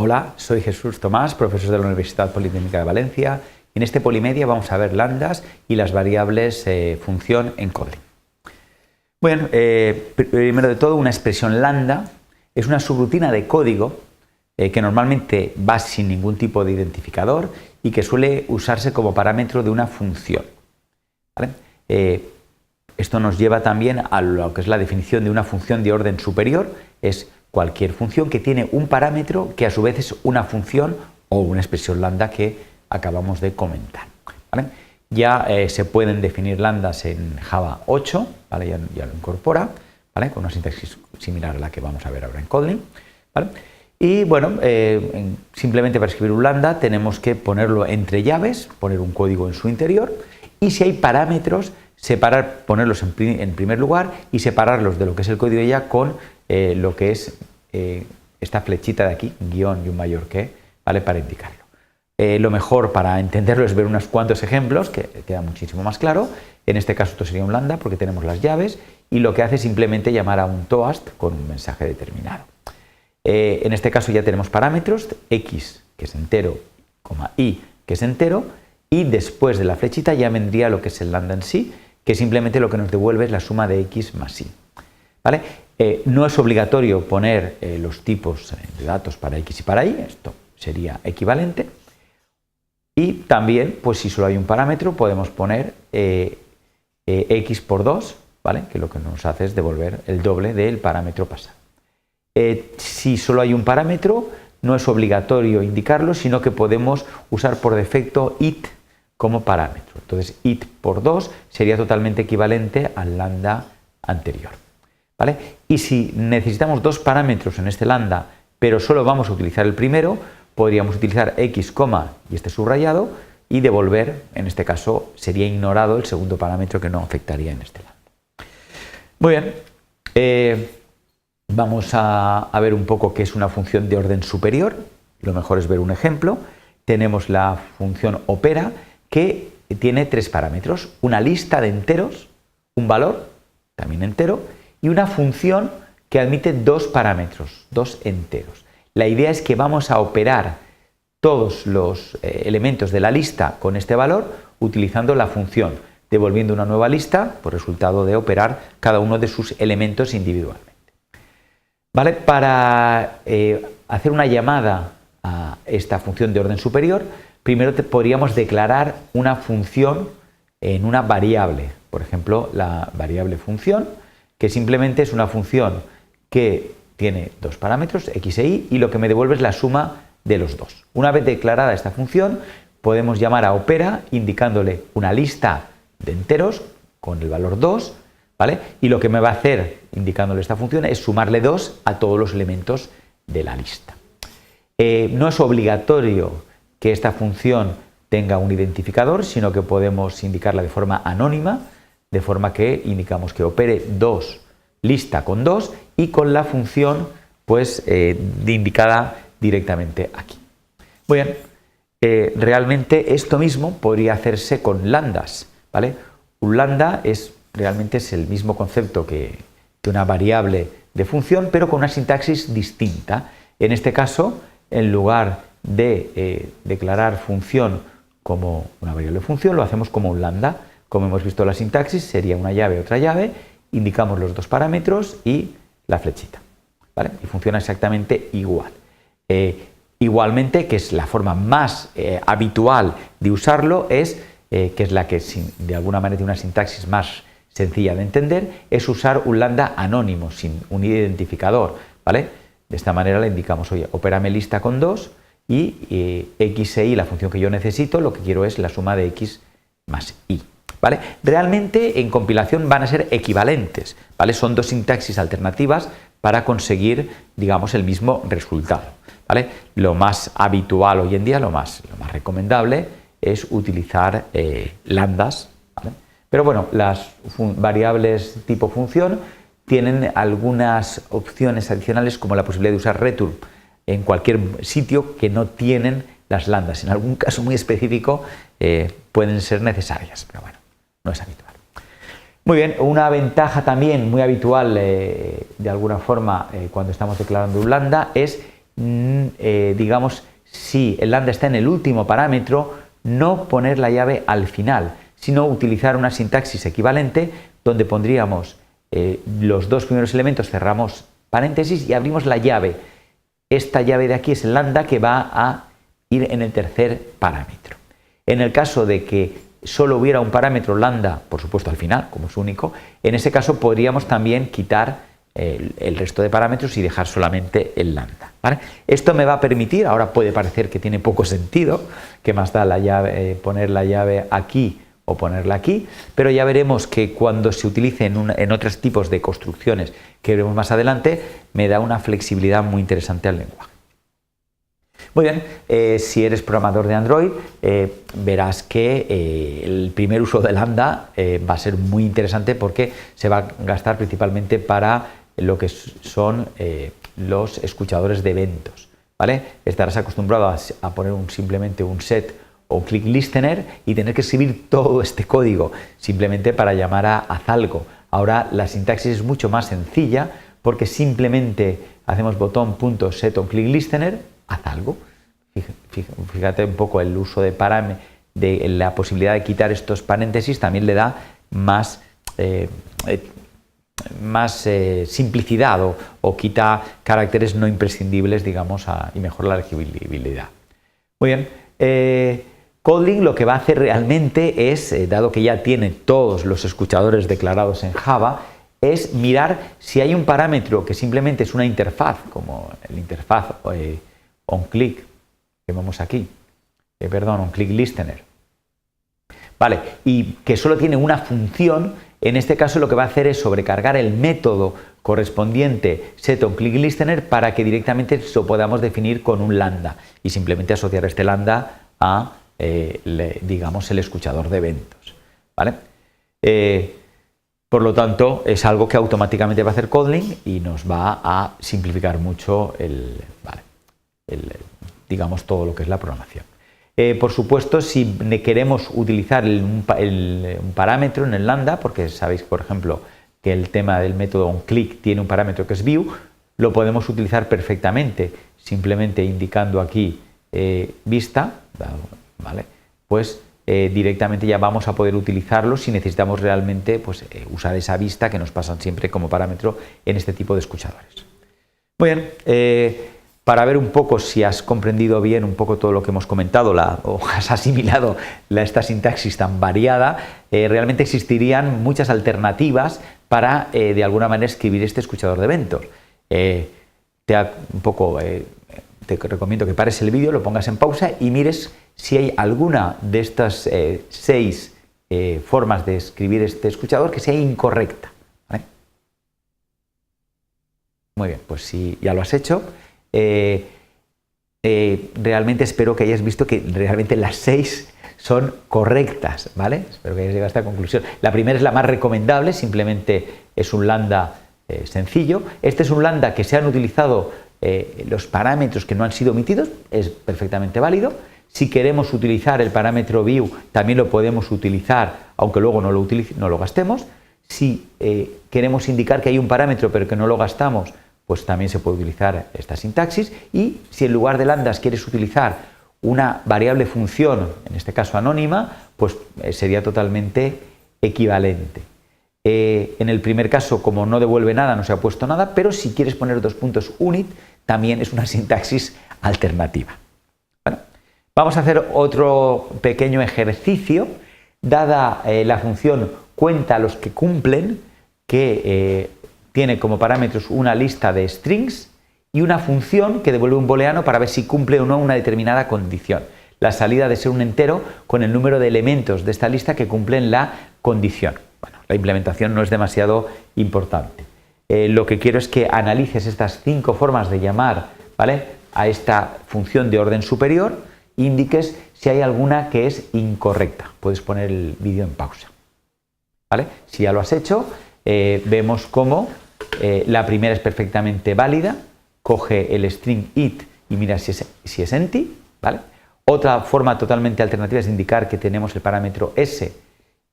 Hola, soy Jesús Tomás, profesor de la Universidad Politécnica de Valencia. En este Polimedia vamos a ver lambdas y las variables función en Kotlin. Bueno, primero de todo, una expresión lambda es una subrutina de código que normalmente va sin ningún tipo de identificador y que suele usarse como parámetro de una función, ¿vale? Esto nos lleva también a lo que es la definición de una función de orden superior. Es cualquier función que tiene un parámetro que a su vez es una función o una expresión lambda que acabamos de comentar, ¿vale? Ya se pueden definir lambdas en Java 8, ¿vale? Ya lo incorpora, ¿vale? Con una sintaxis similar a la que vamos a ver ahora en Kotlin, ¿vale? Y bueno, simplemente para escribir un lambda tenemos que ponerlo entre llaves, poner un código en su interior, y si hay parámetros, ponerlos en primer lugar y separarlos de lo que es el código ya con lo que es esta flechita de aquí, guión y un mayor que, ¿vale? Para indicarlo. Lo mejor para entenderlo es ver unos cuantos ejemplos, que queda muchísimo más claro. En este caso esto sería un lambda porque tenemos las llaves y lo que hace es simplemente llamar a un toast con un mensaje determinado. En este caso ya tenemos parámetros, x que es entero, y que es entero, y después de la flechita ya vendría lo que es el lambda en sí, que simplemente lo que nos devuelve es la suma de x más y, ¿vale? No es obligatorio poner los tipos de datos para x y para y, esto sería equivalente. Y también, pues si solo hay un parámetro, podemos poner x por 2, ¿vale? Que lo que nos hace es devolver el doble del parámetro pasado. Si solo hay un parámetro, no es obligatorio indicarlo, sino que podemos usar por defecto it como parámetro. Entonces, it por 2 sería totalmente equivalente al lambda anterior, ¿vale? Y si necesitamos dos parámetros en este lambda, pero solo vamos a utilizar el primero, podríamos utilizar x, y este subrayado, y devolver, en este caso, sería ignorado el segundo parámetro que no afectaría en este lambda. Muy bien. Vamos a ver un poco qué es una función de orden superior. Lo mejor es ver un ejemplo. Tenemos la función opera que tiene tres parámetros. Una lista de enteros, un valor, también entero, y una función que admite dos parámetros, dos enteros. La idea es que vamos a operar todos los elementos de la lista con este valor utilizando la función, devolviendo una nueva lista por resultado de operar cada uno de sus elementos individualmente. ¿Vale? Para hacer una llamada a esta función de orden superior, primero podríamos declarar una función en una variable. Por ejemplo, la variable función, que simplemente es una función que tiene dos parámetros, x e y lo que me devuelve es la suma de los dos. Una vez declarada esta función, podemos llamar a opera indicándole una lista de enteros con el valor 2, ¿vale? Y lo que me va a hacer, indicándole esta función, es sumarle 2 a todos los elementos de la lista. No es obligatorio que esta función tenga un identificador, sino que podemos indicarla de forma anónima, de forma que indicamos que opere 2, lista con 2 y con la función pues indicada directamente aquí. Muy bien, realmente esto mismo podría hacerse con lambdas, ¿vale? Un lambda realmente es el mismo concepto que una variable de función, pero con una sintaxis distinta. En este caso, en lugar de declarar función como una variable de función, lo hacemos como un lambda. Como hemos visto la sintaxis, sería una llave, otra llave, indicamos los dos parámetros y la flechita, ¿vale? Y funciona exactamente igual. Igualmente, que es la forma más habitual de usarlo, que es la que de alguna manera tiene una sintaxis más sencilla de entender, es usar un lambda anónimo, sin un identificador, ¿vale? De esta manera le indicamos, oye, opérame lista con 2 y x e y, la función que yo necesito, lo que quiero es la suma de x más y, ¿vale? Realmente en compilación van a ser equivalentes, ¿vale? Son dos sintaxis alternativas para conseguir, digamos, el mismo resultado, ¿vale? Lo más habitual hoy en día, lo más recomendable es utilizar lambdas, ¿vale? Pero bueno, las variables tipo función tienen algunas opciones adicionales como la posibilidad de usar return en cualquier sitio que no tienen las lambdas. En algún caso muy específico pueden ser necesarias, pero bueno, no es habitual. Muy bien, una ventaja también muy habitual de alguna forma cuando estamos declarando un lambda es digamos, si el lambda está en el último parámetro, no poner la llave al final, sino utilizar una sintaxis equivalente donde pondríamos los dos primeros elementos, cerramos paréntesis y abrimos la llave. Esta llave de aquí es el lambda que va a ir en el tercer parámetro. En el caso de que solo hubiera un parámetro lambda, por supuesto al final, como es único, en ese caso podríamos también quitar el resto de parámetros y dejar solamente el lambda, ¿vale? Esto me va a permitir, ahora puede parecer que tiene poco sentido, que más da la llave, poner la llave aquí o ponerla aquí, pero ya veremos que cuando se utilice en otros tipos de construcciones que veremos más adelante, me da una flexibilidad muy interesante al lenguaje. Muy bien, si eres programador de Android, verás que el primer uso de lambda va a ser muy interesante porque se va a gastar principalmente para lo que son los escuchadores de eventos, ¿vale? Estarás acostumbrado a poner simplemente un set o click listener y tener que escribir todo este código simplemente para llamar a haz algo. Ahora la sintaxis es mucho más sencilla porque simplemente hacemos botón.setOnClickListener, haz algo. Fíjate un poco el uso de la posibilidad de quitar estos paréntesis también le da más simplicidad o quita caracteres no imprescindibles, digamos, y mejora la legibilidad. Muy bien. Kotlin lo que va a hacer realmente es, dado que ya tiene todos los escuchadores declarados en Java, es mirar si hay un parámetro que simplemente es una interfaz, como el interfaz onClick, que vemos aquí, onClickListener, ¿vale? Y que solo tiene una función. En este caso lo que va a hacer es sobrecargar el método correspondiente setOnClickListener para que directamente lo podamos definir con un lambda y simplemente asociar este lambda a digamos el escuchador de eventos, ¿vale? Por lo tanto, es algo que automáticamente va a hacer Kotlin y nos va a simplificar mucho digamos todo lo que es la programación. Por supuesto, si queremos utilizar un parámetro en el lambda, porque sabéis, por ejemplo, que el tema del método onClick tiene un parámetro que es view, lo podemos utilizar perfectamente, simplemente indicando aquí vista, ¿vale? Pues directamente ya vamos a poder utilizarlo si necesitamos realmente pues, usar esa vista que nos pasan siempre como parámetro en este tipo de escuchadores. Muy bien, para ver un poco si has comprendido bien un poco todo lo que hemos comentado o has asimilado esta sintaxis tan variada, realmente existirían muchas alternativas para de alguna manera escribir este escuchador de eventos. Te recomiendo que pares el vídeo, lo pongas en pausa y mires si hay alguna de estas 6 formas de escribir este escuchador que sea incorrecta, ¿vale? Muy bien, pues si ya lo has hecho, realmente espero que hayas visto que realmente las 6 son correctas, ¿vale? Espero que hayas llegado a esta conclusión. La primera es la más recomendable, simplemente es un lambda sencillo. Este es un lambda que se han utilizado los parámetros que no han sido omitidos, es perfectamente válido. Si queremos utilizar el parámetro view, también lo podemos utilizar, aunque luego no lo gastemos. Si queremos indicar que hay un parámetro pero que no lo gastamos, pues también se puede utilizar esta sintaxis. Y si en lugar de lambdas quieres utilizar una variable función, en este caso anónima, pues sería totalmente equivalente. En el primer caso, como no devuelve nada, no se ha puesto nada, pero si quieres poner 2 puntos unit, también es una sintaxis alternativa. Bueno, vamos a hacer otro pequeño ejercicio. Dada la función cuenta los que cumplen, que tiene como parámetros una lista de strings y una función que devuelve un booleano para ver si cumple o no una determinada condición. La salida de ser un entero con el número de elementos de esta lista que cumplen la condición. Bueno, la implementación no es demasiado importante. Lo que quiero es que analices estas 5 formas de llamar, ¿vale?, a esta función de orden superior e indiques si hay alguna que es incorrecta. Puedes poner el vídeo en pausa, ¿vale? Si ya lo has hecho, vemos cómo la primera es perfectamente válida. Coge el string it y mira si es empty, ¿vale? Otra forma totalmente alternativa es indicar que tenemos el parámetro s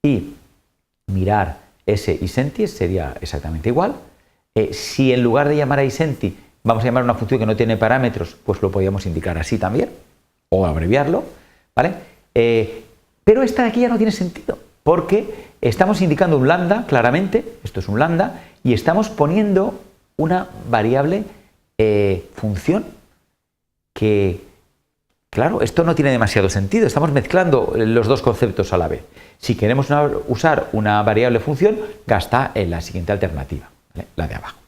y mirar s isempty, sería exactamente igual. Si en lugar de llamar a isempty vamos a llamar una función que no tiene parámetros, pues lo podríamos indicar así también, o abreviarlo, ¿vale? Pero esta de aquí ya no tiene sentido, porque estamos indicando un lambda, claramente, esto es un lambda, y estamos poniendo una variable función que, claro, esto no tiene demasiado sentido, estamos mezclando los dos conceptos a la vez. Si queremos usar una variable función, gasta en la siguiente alternativa, ¿vale? La de abajo.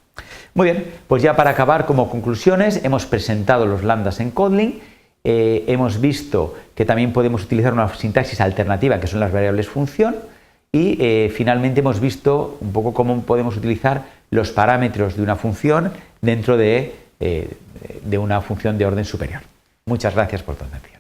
Muy bien, pues ya para acabar como conclusiones, hemos presentado los lambdas en Kotlin, hemos visto que también podemos utilizar una sintaxis alternativa que son las variables función y finalmente hemos visto un poco cómo podemos utilizar los parámetros de una función dentro de una función de orden superior. Muchas gracias por tu atención.